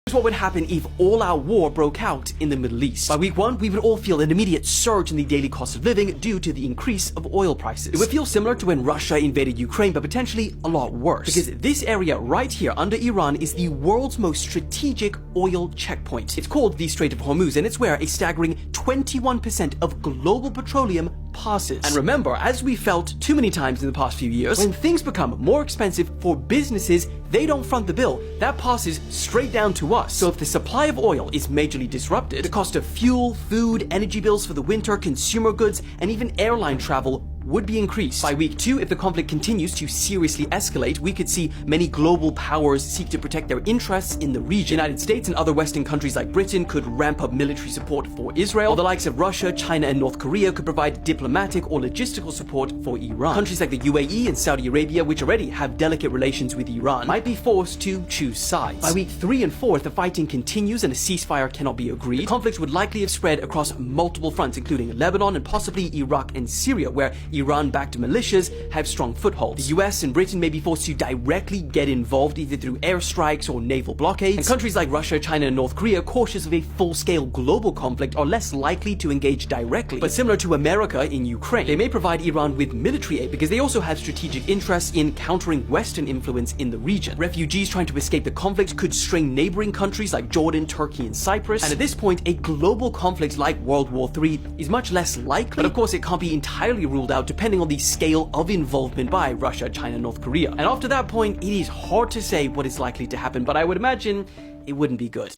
Here's what would happen if all-out war broke out in the Middle East. By week 1, we would all feel an immediate surge in the daily cost of living due to the increase of oil prices. It would feel similar to when Russia invaded Ukraine, but potentially a lot worse. Because this area right here under Iran is the world's most strategic oil checkpoint. It's called the Strait of Hormuz, and it's where a staggering 21% of global petroleum passes. And remember, as we felt too many times in the past few years, when things become more expensive for businesses, they don't front the bill. That passes straight down to us. So if the supply of oil is majorly disrupted, the cost of fuel, food, energy bills for the winter, consumer goods, and even airline travel would be increased. By week 2, if the conflict continues to seriously escalate, we could see many global powers seek to protect their interests in the region. The United States and other Western countries like Britain could ramp up military support for Israel, while the likes of Russia, China, and North Korea could provide diplomatic or logistical support for Iran. Countries like the UAE and Saudi Arabia, which already have delicate relations with Iran, might be forced to choose sides. By week 3 and 4, if the fighting continues and a ceasefire cannot be agreed, the conflict would likely have spread across multiple fronts, including Lebanon and possibly Iraq and Syria, where Iran-backed militias have strong footholds. The US and Britain may be forced to directly get involved either through airstrikes or naval blockades, and countries like Russia, China, and North Korea, cautious of a full-scale global conflict, are less likely to engage directly. But similar to America in Ukraine, they may provide Iran with military aid because they also have strategic interests in countering Western influence in the region. Refugees trying to escape the conflict could strain neighboring countries like Jordan, Turkey, and Cyprus, and at this point, a global conflict like World War III is much less likely, but of course it can't be entirely ruled out depending on the scale of involvement by Russia, China, North Korea. And after that point, it is hard to say what is likely to happen, but I would imagine it wouldn't be good.